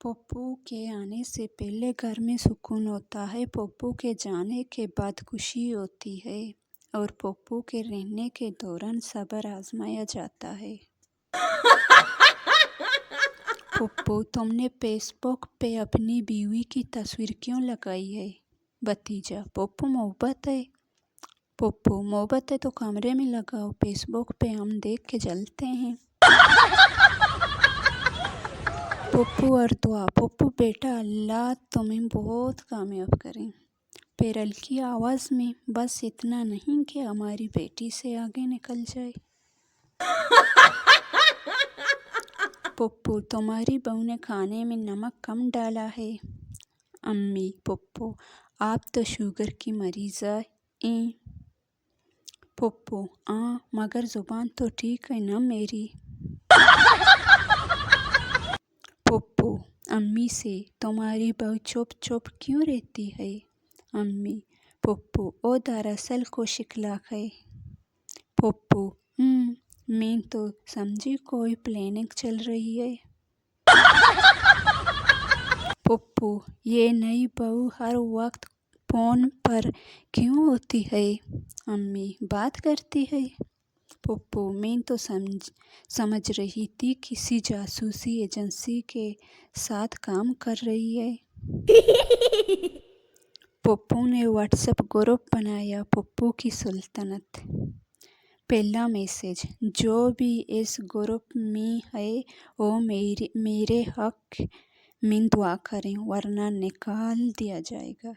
पप्पू के आने से पहले घर में सुकून होता है, पप्पू के जाने के बाद खुशी होती है और पप्पू के रहने के दौरान सब्र आजमाया जाता है। पप्पू, तुमने फेसबुक पे अपनी बीवी की तस्वीर क्यों लगाई है? भतीजा: पप्पू, मोहब्बत है। पप्पू: मोहब्बत है तो कमरे में लगाओ, फेसबुक पे हम देख के जलते हैं। पप्पू और दुआ: पप्पू बेटा, अल्लाह तुम्हें बहुत कामयाब करें। पेरल की आवाज़ में: बस इतना नहीं कि हमारी बेटी से आगे निकल जाए। पप्पू: तुम्हारी बहू ने खाने में नमक कम डाला है। अम्मी: पप्पू, आप तो शुगर की मरीज़ हैं। पप्पू: मगर ज़ुबान तो ठीक है ना मेरी। पप्पू अम्मी से: तुम्हारी बहू चुप चुप क्यों रहती है? अम्मी: पप्पू, ओ दरअसल कुछ इखलाक है। पप्पू: मैं तो समझी कोई प्लानिंग चल रही है। पप्पू: ये नई बहू हर वक्त फोन पर क्यों होती है? अम्मी: बात करती है। पप्पू: मैं तो समझ रही थी किसी जासूसी एजेंसी के साथ काम कर रही है। पप्पू ने व्हाट्सएप ग्रुप बनाया, पप्पू की सुल्तानत। पहला मैसेज: जो भी इस ग्रुप में है वो मेरे हक में दुआ करें वरना निकाल दिया जाएगा।